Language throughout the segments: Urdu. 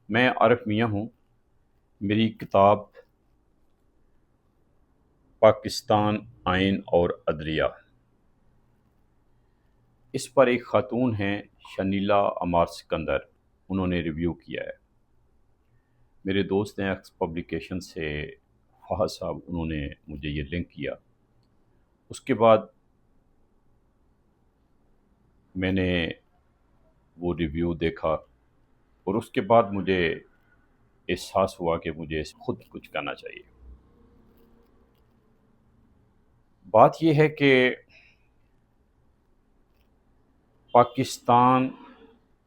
میں عارف میاں ہوں۔ میری کتاب پاکستان آئین اور عدلیہ، اس پر ایک خاتون ہیں شنیلا امار سکندر، انہوں نے ریویو کیا ہے۔ میرے دوست ہیں ایکس پبلیکیشن سے فہد صاحب، انہوں نے مجھے یہ لنک کیا۔ اس کے بعد میں نے وہ ریویو دیکھا اور اس کے بعد مجھے احساس ہوا کہ مجھے خود کچھ کرنا چاہیے۔ بات یہ ہے کہ پاکستان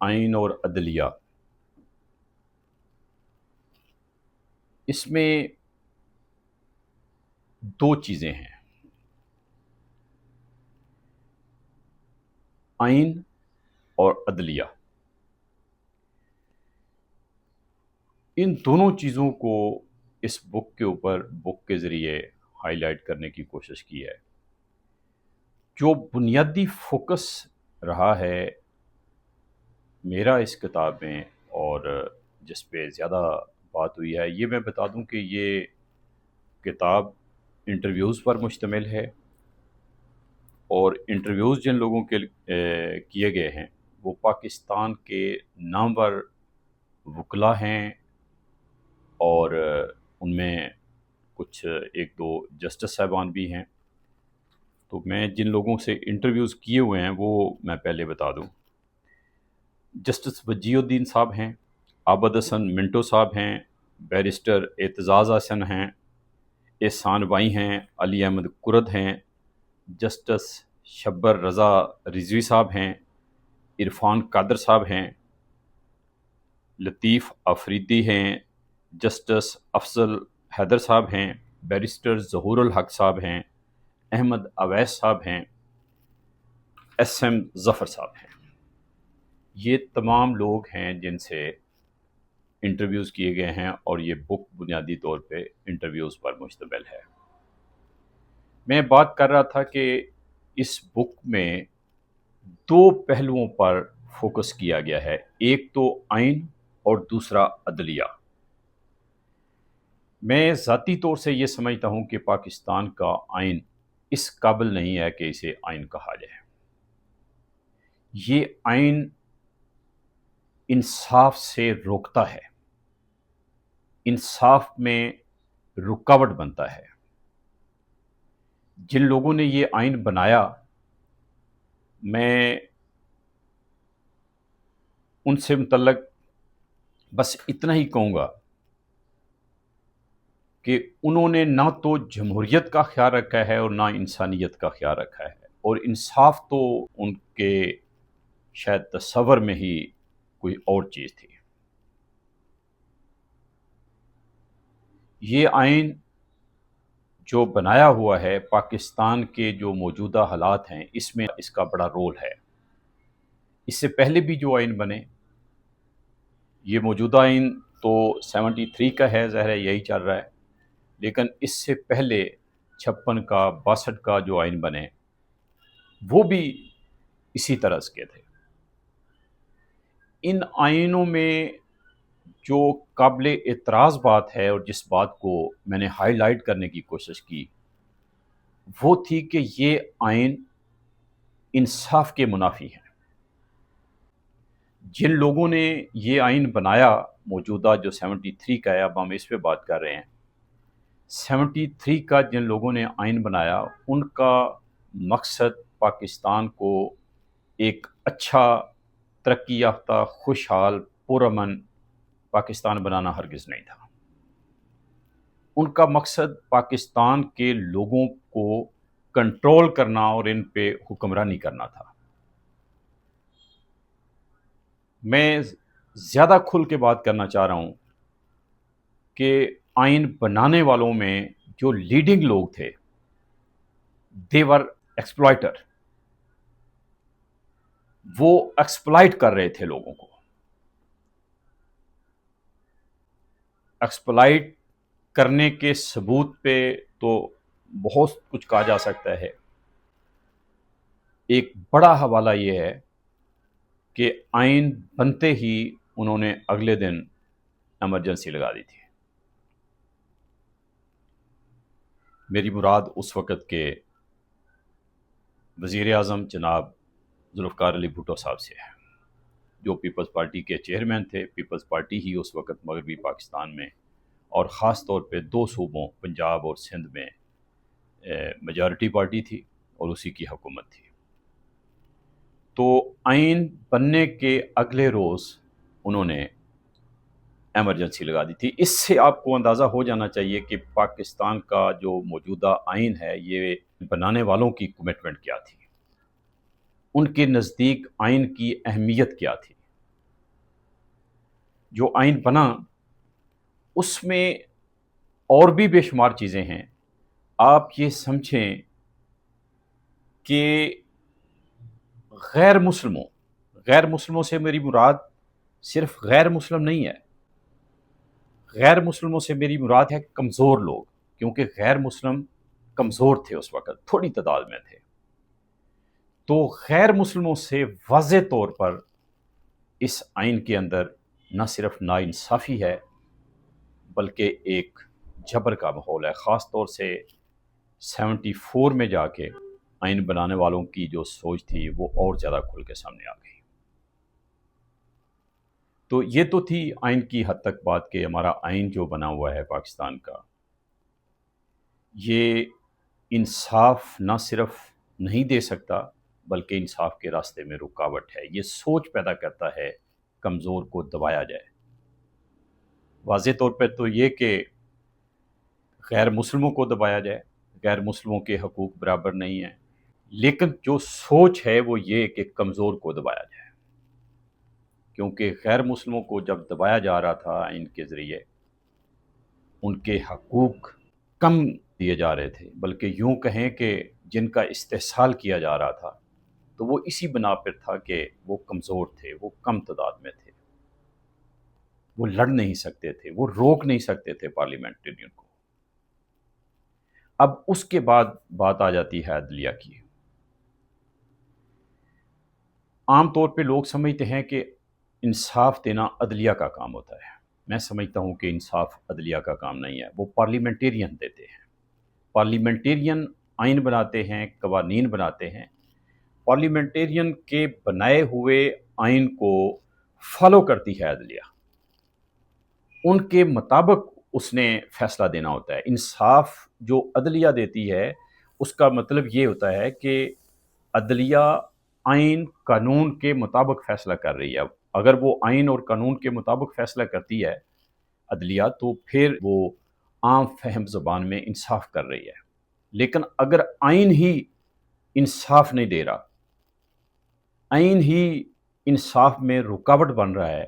آئین اور عدلیہ، اس میں دو چیزیں ہیں، آئین اور عدلیہ۔ ان دونوں چیزوں کو اس بک کے اوپر بک کے ذریعے ہائی لائٹ کرنے کی کوشش کی ہے۔ جو بنیادی فوکس رہا ہے میرا اس کتاب میں اور جس پہ زیادہ بات ہوئی ہے، یہ میں بتا دوں کہ یہ کتاب انٹرویوز پر مشتمل ہے، اور انٹرویوز جن لوگوں کے کیے گئے ہیں وہ پاکستان کے نامور وکلا ہیں، اور ان میں کچھ ایک دو جسٹس صاحبان بھی ہیں۔ تو میں جن لوگوں سے انٹرویوز کیے ہوئے ہیں وہ میں پہلے بتا دوں۔ جسٹس وجی الدین صاحب ہیں، عابد حسن منٹو صاحب ہیں، بیرسٹر اعتزاز حسن ہیں، احسان بائی ہیں، علی احمد کرد ہیں، جسٹس شبر رضا رضوی صاحب ہیں، عرفان قادر صاحب ہیں، لطیف آفریدی ہیں، جسٹس افضل حیدر صاحب ہیں، بیرسٹر ظہور الحق صاحب ہیں، احمد اویس صاحب ہیں، ایس ایم ظفر صاحب ہیں۔ یہ تمام لوگ ہیں جن سے انٹرویوز کیے گئے ہیں، اور یہ بک بنیادی طور پہ انٹرویوز پر مشتمل ہے۔ میں بات کر رہا تھا کہ اس بک میں دو پہلوؤں پر فوکس کیا گیا ہے، ایک تو آئین اور دوسرا عدلیہ۔ میں ذاتی طور سے یہ سمجھتا ہوں کہ پاکستان کا آئین اس قابل نہیں ہے کہ اسے آئین کہا جائے۔ یہ آئین انصاف سے روکتا ہے، انصاف میں رکاوٹ بنتا ہے۔ جن لوگوں نے یہ آئین بنایا، میں ان سے متعلق بس اتنا ہی کہوں گا کہ انہوں نے نہ تو جمہوریت کا خیال رکھا ہے اور نہ انسانیت کا خیال رکھا ہے، اور انصاف تو ان کے شاید تصور میں ہی کوئی اور چیز تھی۔ یہ آئین جو بنایا ہوا ہے پاکستان کے جو موجودہ حالات ہیں، اس میں اس کا بڑا رول ہے۔ اس سے پہلے بھی جو آئین بنے، یہ موجودہ آئین تو 73 کا ہے، ظاہر ہے یہی چل رہا ہے، لیکن اس سے پہلے 56 کا 62 کا جو آئین بنے وہ بھی اسی طرح کے تھے۔ ان آئینوں میں جو قابل اعتراض بات ہے اور جس بات کو میں نے ہائی لائٹ کرنے کی کوشش کی، وہ تھی کہ یہ آئین انصاف کے منافی ہیں۔ جن لوگوں نے یہ آئین بنایا، موجودہ جو 73 کا ہے، اب ہم اس پہ بات کر رہے ہیں، 73 کا جن لوگوں نے آئین بنایا، ان کا مقصد پاکستان کو ایک اچھا، ترقی یافتہ، خوشحال، پرامن پاکستان بنانا ہرگز نہیں تھا۔ ان کا مقصد پاکستان کے لوگوں کو کنٹرول کرنا اور ان پہ حکمرانی کرنا تھا۔ میں زیادہ کھل کے بات کرنا چاہ رہا ہوں کہ آئین بنانے والوں میں جو لیڈنگ لوگ تھے، دے ور ایکسپلائٹر، وہ ایکسپلائٹ کر رہے تھے لوگوں کو۔ ایکسپلائٹ کرنے کے ثبوت پہ تو بہت کچھ کہا جا سکتا ہے۔ ایک بڑا حوالہ یہ ہے کہ آئین بنتے ہی انہوں نے اگلے دن ایمرجنسی لگا دی تھی۔ میری مراد اس وقت کے وزیر اعظم جناب ذوالفقار علی بھٹو صاحب سے ہے، جو پیپلز پارٹی کے چیئرمین تھے۔ پیپلز پارٹی ہی اس وقت مغربی پاکستان میں اور خاص طور پہ 2 صوبوں پنجاب اور سندھ میں میجارٹی پارٹی تھی اور اسی کی حکومت تھی۔ تو آئین بننے کے اگلے روز انہوں نے ایمرجنسی لگا دی تھی۔ اس سے آپ کو اندازہ ہو جانا چاہیے کہ پاکستان کا جو موجودہ آئین ہے یہ بنانے والوں کی کمٹمنٹ کیا تھی، ان کے نزدیک آئین کی اہمیت کیا تھی۔ جو آئین بنا اس میں اور بھی بے شمار چیزیں ہیں۔ آپ یہ سمجھیں کہ غیر مسلموں سے میری مراد صرف غیر مسلم نہیں ہے، غیر مسلموں سے میری مراد ہے کمزور لوگ، کیونکہ غیر مسلم کمزور تھے اس وقت، تھوڑی تعداد میں تھے۔ تو غیر مسلموں سے واضح طور پر اس آئین کے اندر نہ صرف ناانصافی ہے بلکہ ایک جبر کا ماحول ہے۔ خاص طور سے 74 میں جا کے آئین بنانے والوں کی جو سوچ تھی وہ اور زیادہ کھل کے سامنے آ گئی۔ تو یہ تو تھی آئین کی حد تک بات کہ ہمارا آئین جو بنا ہوا ہے پاکستان کا، یہ انصاف نہ صرف نہیں دے سکتا بلکہ انصاف کے راستے میں رکاوٹ ہے۔ یہ سوچ پیدا کرتا ہے کمزور کو دبایا جائے۔ واضح طور پہ تو یہ کہ غیر مسلموں کو دبایا جائے، غیر مسلموں کے حقوق برابر نہیں ہیں، لیکن جو سوچ ہے وہ یہ کہ کمزور کو دبایا جائے، کیونکہ غیر مسلموں کو جب دبایا جا رہا تھا ان کے ذریعے ان کے حقوق کم دیے جا رہے تھے، بلکہ یوں کہیں کہ جن کا استحصال کیا جا رہا تھا تو وہ اسی بنا پر تھا کہ وہ کمزور تھے، وہ کم تعداد میں تھے، وہ لڑ نہیں سکتے تھے، وہ روک نہیں سکتے تھے پارلیمنٹرین کو۔ اب اس کے بعد بات آ جاتی ہے عدلیہ کی۔ عام طور پہ لوگ سمجھتے ہیں کہ انصاف دینا عدلیہ کا کام ہوتا ہے۔ میں سمجھتا ہوں کہ انصاف عدلیہ کا کام نہیں ہے، وہ پارلیمنٹرین دیتے ہیں۔ پارلیمنٹرین آئین بناتے ہیں، قوانین بناتے ہیں۔ پارلیمنٹرین کے بنائے ہوئے آئین کو فالو کرتی ہے عدلیہ، ان کے مطابق اس نے فیصلہ دینا ہوتا ہے۔ انصاف جو عدلیہ دیتی ہے اس کا مطلب یہ ہوتا ہے کہ عدلیہ آئین قانون کے مطابق فیصلہ کر رہی ہے۔ اگر وہ آئین اور قانون کے مطابق فیصلہ کرتی ہے عدلیہ تو پھر وہ عام فہم زبان میں انصاف کر رہی ہے۔ لیکن اگر آئین ہی انصاف نہیں دے رہا، آئین ہی انصاف میں رکاوٹ بن رہا ہے،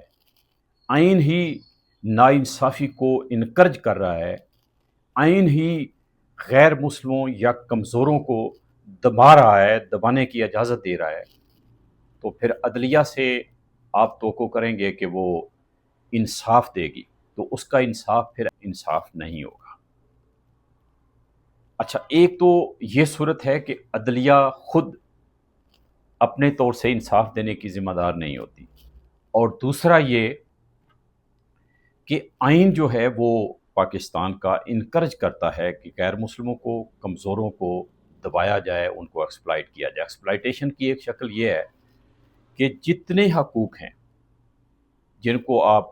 آئین ہی ناانصافی کو انکرج کر رہا ہے، آئین ہی غیر مسلموں یا کمزوروں کو دبا رہا ہے، دبانے کی اجازت دے رہا ہے، تو پھر عدلیہ سے آپ توقع کریں گے کہ وہ انصاف دے گی، تو اس کا انصاف پھر انصاف نہیں ہوگا۔ اچھا، ایک تو یہ صورت ہے کہ عدلیہ خود اپنے طور سے انصاف دینے کی ذمہ دار نہیں ہوتی، اور دوسرا یہ کہ آئین جو ہے وہ پاکستان کا انکرج کرتا ہے کہ غیر مسلموں کو، کمزوروں کو دبایا جائے، ان کو ایکسپلائٹ کیا جائے۔ ایکسپلائٹیشن کی ایک شکل یہ ہے کہ جتنے حقوق ہیں جن کو آپ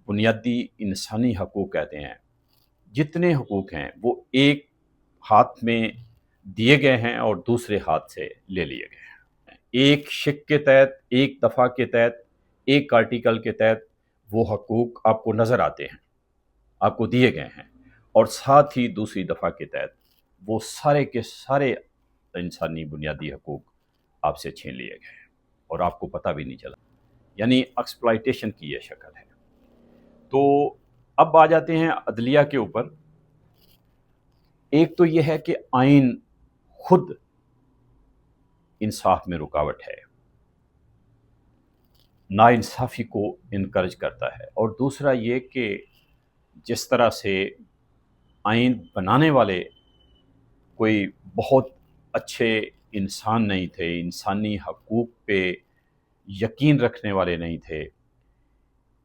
بنیادی انسانی حقوق کہتے ہیں، جتنے حقوق ہیں وہ ایک ہاتھ میں دیے گئے ہیں اور دوسرے ہاتھ سے لے لیے گئے ہیں۔ ایک شق کے تحت، ایک دفعہ کے تحت، ایک آرٹیکل کے تحت وہ حقوق آپ کو نظر آتے ہیں، آپ کو دیے گئے ہیں، اور ساتھ ہی دوسری دفعہ کے تحت وہ سارے کے سارے انسانی بنیادی حقوق آپ سے چھین لیے گئے اور آپ کو پتہ بھی نہیں چلا۔ یعنی ایکسپلائٹیشن کی یہ شکل ہے۔ تو اب آ جاتے ہیں عدلیہ کے اوپر۔ ایک تو یہ ہے کہ آئین خود انصاف میں رکاوٹ ہے، ناانصافی کو انکرج کرتا ہے، اور دوسرا یہ کہ جس طرح سے آئین بنانے والے کوئی بہت اچھے انسان نہیں تھے، انسانی حقوق پہ یقین رکھنے والے نہیں تھے،